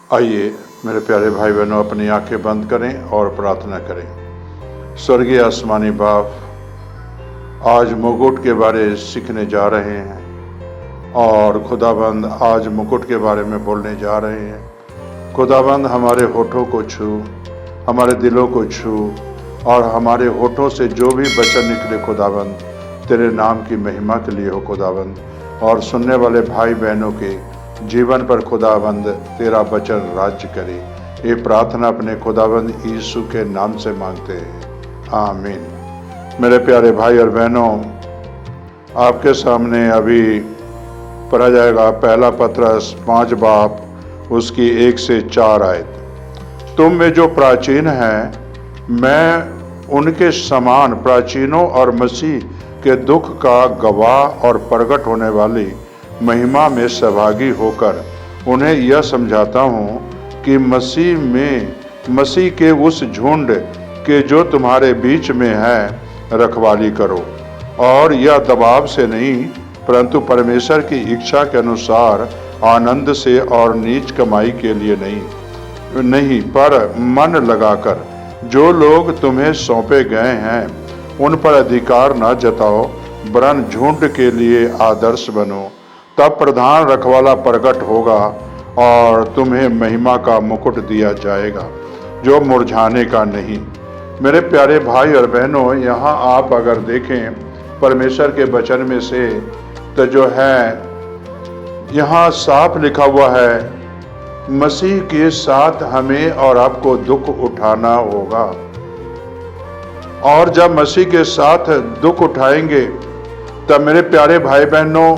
आइए मेरे प्यारे भाई बहनों, अपनी आंखें बंद करें और प्रार्थना करें। स्वर्गीय आसमानी बाप, आज मुकुट के बारे सीखने जा रहे हैं और खुदाबंद आज मुकुट के बारे में बोलने जा रहे हैं। खुदाबंद हमारे होठों को छू, हमारे दिलों को छू और हमारे होठों से जो भी वचन निकले खुदाबंद तेरे नाम की महिमा के लिए हो खुदाबंद, और सुनने वाले भाई बहनों के जीवन पर खुदाबंद तेरा वचन राज्य करे। ये प्रार्थना अपने खुदाबंद यीशु के नाम से मांगते हैं, आमीन। मेरे प्यारे भाई और बहनों, आपके सामने अभी पढ़ा जाएगा पहला पत्रस 5 बाब उसकी 1 से 4 आयत। तुम में जो प्राचीन हैं, मैं उनके समान प्राचीनों और मसीह के दुख का गवाह और प्रकट होने वाली महिमा में सहभागी होकर उन्हें यह समझाता हूँ कि मसीह के उस झुंड के जो तुम्हारे बीच में है रखवाली करो, और यह दबाव से नहीं परंतु परमेश्वर की इच्छा के अनुसार आनंद से और नीच कमाई के लिए नहीं पर मन लगाकर। जो लोग तुम्हें सौंपे गए हैं उन पर अधिकार न जताओ, वरन झुंड के लिए आदर्श बनो। तब प्रधान रखवाला प्रकट होगा और तुम्हें महिमा का मुकुट दिया जाएगा जो मुरझाने का नहीं। मेरे प्यारे भाई और बहनों, यहाँ आप अगर देखें परमेश्वर के वचन में से तो जो है यहाँ साफ लिखा हुआ है, मसीह के साथ हमें और आपको दुख उठाना होगा। और जब मसीह के साथ दुख उठाएंगे तब मेरे प्यारे भाई बहनों,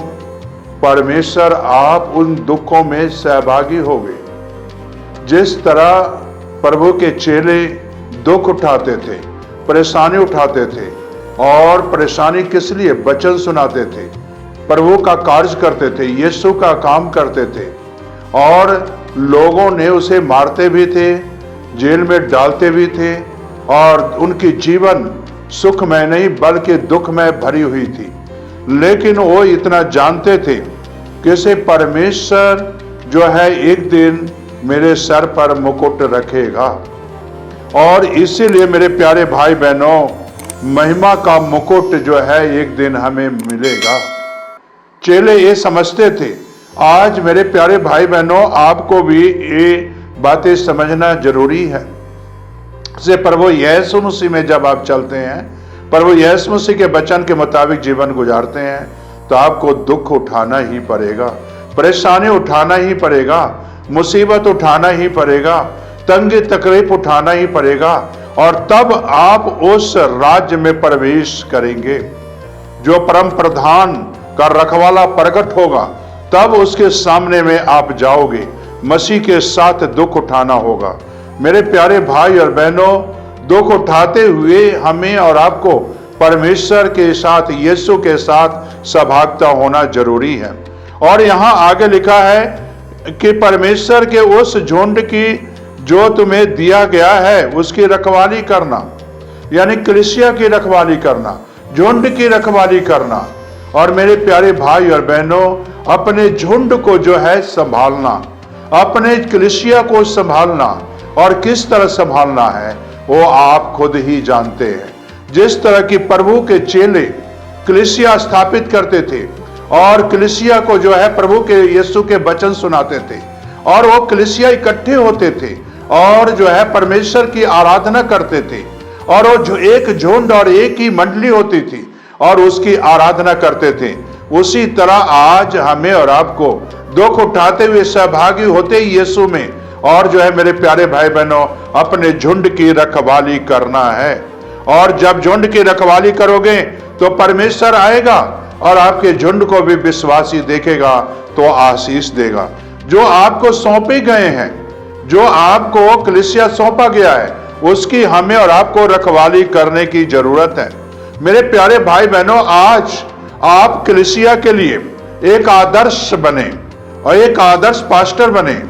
परमेश्वर आप उन दुखों में सहभागी होंगे। जिस तरह प्रभु के चेले दुख उठाते थे, परेशानी उठाते थे, और परेशानी किस लिए? वचन सुनाते थे, प्रभु का कार्य करते थे, यीशु का काम करते थे, और लोगों ने उसे मारते भी थे, जेल में डालते भी थे, और उनकी जीवन सुखमय नहीं बल्कि दुखमय भरी हुई थी। लेकिन वो इतना जानते थे कि से परमेश्वर जो है एक दिन मेरे सर पर मुकुट रखेगा, और इसीलिए मेरे प्यारे भाई बहनों, महिमा का मुकुट जो है एक दिन हमें मिलेगा। चेले ये समझते थे। आज मेरे प्यारे भाई बहनों, आपको भी ये बातें समझना जरूरी है। से प्रभु यीशु मसीह में जब आप चलते हैं, प्रभु यीशु मसीह के वचन के मुताबिक जीवन गुजारते हैं, तो आपको दुख उठाना ही पड़ेगा, परेशानी उठाना ही पड़ेगा, मुसीबत उठाना ही पड़ेगा, तंगी तकलीफ उठाना ही पड़ेगा, और तब आप उस राज्य में प्रवेश करेंगे जो परम प्रधान का रखवाला प्रकट होगा। तब उसके सामने में आप जाओगे। मसीह के साथ दुख उठाना होगा। मेरे प्यारे भाई और बहनों, दुख उठाते हुए हमें और आपको परमेश्वर के साथ, यीशु के साथ सहभागिता होना जरूरी है। और यहाँ आगे लिखा है कि परमेश्वर के उस झुंड की जो तुम्हें दिया गया है उसकी रखवाली करना, यानी कलीसिया की रखवाली करना, झुंड की रखवाली करना। और मेरे प्यारे भाई और बहनों, अपने झुंड को जो है संभालना, अपने कलीसिया को संभालना, और किस तरह संभालना है वो आप खुद ही जानते हैं। जिस तरह की प्रभु के चेले कलीसिया स्थापित करते थे और कलीसिया को जो है प्रभु के यीशु के वचन सुनाते थे, और वो कलीसिया इकट्ठे होते थे और जो है परमेश्वर की आराधना करते थे, और वो जो एक झुंड और एक ही मंडली होती थी और उसकी आराधना करते थे। उसी तरह आज हमें और आपको दुख उठाते हुए सहभागी होते यीशु में, और जो है मेरे प्यारे भाई बहनों, अपने झुंड की रखवाली करना है। और जब झुंड की रखवाली करोगे तो परमेश्वर आएगा और आपके झुंड को भी विश्वासी देखेगा तो आशीष देगा। जो आपको सौंपे गए हैं, जो आपको कलीसिया सौंपा गया है, उसकी हमें और आपको रखवाली करने की जरूरत है। मेरे प्यारे भाई बहनों, आज आप कलीसिया के लिए एक आदर्श बने, और एक आदर्श पास्टर बने,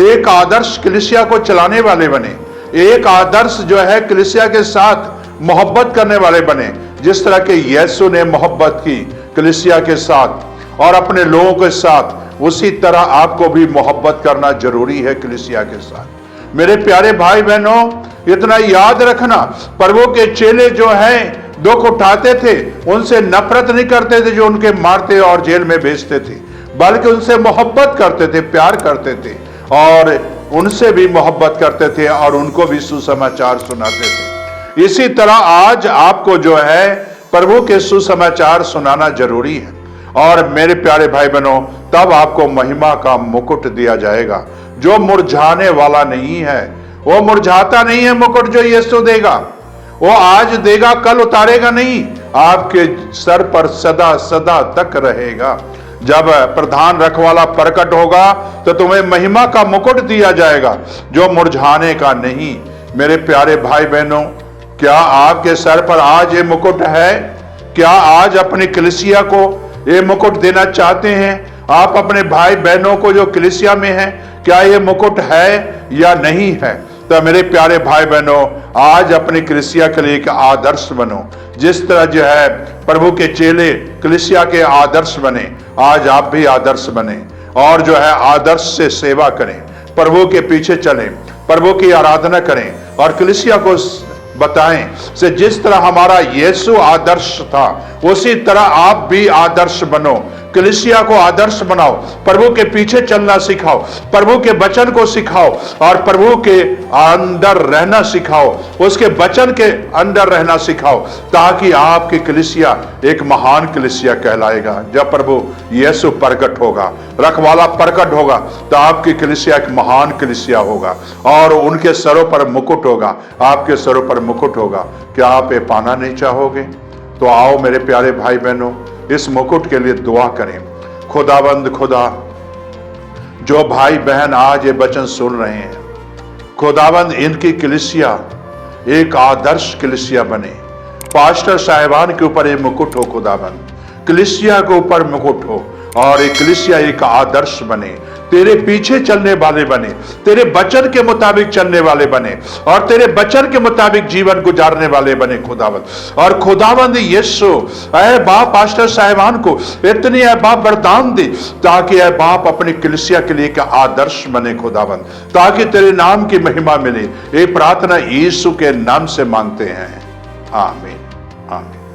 एक आदर्श कलीसिया को चलाने वाले बने, एक आदर्श जो है कलीसिया के साथ मोहब्बत करने वाले बने, जिस तरह के यीशु ने मोहब्बत की कलीसिया के साथ और अपने लोगों के साथ। उसी तरह आपको भी मोहब्बत करना जरूरी है कलीसिया के साथ। मेरे प्यारे भाई बहनों, इतना याद रखना, प्रभु के चेले जो हैं दुख उठाते थे, उनसे नफरत नहीं करते थे जो उनके मारते और जेल में भेजते थे, बल्कि उनसे मोहब्बत करते थे, प्यार करते थे और उनसे भी मोहब्बत करते थे और उनको भी सुसमाचार सुनाते थे। इसी तरह आज आपको जो है प्रभु के सुसमाचार सुनाना जरूरी है। और मेरे प्यारे भाई बहनों, तब आपको महिमा का मुकुट दिया जाएगा जो मुरझाने वाला नहीं है। वो मुरझाता नहीं है मुकुट जो यीशु देगा, वो आज देगा कल उतारेगा नहीं, आपके सर पर सदा सदा तक रहेगा। जब प्रधान रखवाला प्रकट होगा तो तुम्हें महिमा का मुकुट दिया जाएगा जो मुरझाने का नहीं। मेरे प्यारे भाई बहनों, क्या आपके सर पर आज ये मुकुट है? क्या आज अपनी कलीसिया को ये मुकुट देना चाहते हैं? आप अपने भाई बहनों को जो कलीसिया में हैं, क्या ये मुकुट है या नहीं है? तो मेरे प्यारे भाई बहनों, आज अपनी कलीसिया के लिए एक आदर्श बनो। जिस तरह जो है प्रभु के चेले कलीसिया के आदर्श बने, आज आप भी आदर्श बने और जो है आदर्श से सेवा करें, प्रभु के पीछे चलें, प्रभु की आराधना करें और कलीसिया को बताएं से जिस तरह हमारा यीशु आदर्श था उसी तरह आप भी आदर्श बनो। कलीसिया को आदर्श बनाओ, प्रभु के पीछे चलना सिखाओ, प्रभु के वचन को सिखाओ और प्रभु के अंदर रहना सिखाओ, उसके वचन के अंदर रहना सिखाओ, ताकि आपकी कलीसिया एक महान कलीसिया कहलाएगा। जब प्रभु यीशु प्रकट होगा, रखवाला प्रकट होगा, तो आपकी कलीसिया एक महान कलीसिया होगा और उनके सरों पर मुकुट होगा, आपके सरों पर मुकुट होगा। क्या आप ये पाना नहीं चाहोगे? तो आओ मेरे प्यारे भाई बहनों, इस मुकुट के लिए दुआ करें। खुदावंद खुदा, जो भाई बहन आज ये वचन सुन रहे हैं, खुदावंद इनकी कलीसिया एक आदर्श कलीसिया बने। पास्टर साहिबान के ऊपर ये मुकुट हो, खुदावंद कलीसिया के ऊपर मुकुट हो और एक कलीसिया एक आदर्श बने, तेरे पीछे चलने वाले बने, तेरे वचन के मुताबिक चलने वाले बने और तेरे वचन के मुताबिक जीवन गुजारने वाले बने खुदावंद। और खुदावंद यीशु, ऐ बाप पास्टर साहिबान को इतनी ऐ बाप वरदान दे ताकि ऐ बाप अपनी कलीसिया के लिए एक आदर्श बने खुदावंद, ताकि तेरे नाम की महिमा मिले। ये प्रार्थना यीशु के नाम से मांगते हैं, आमीन आमीन।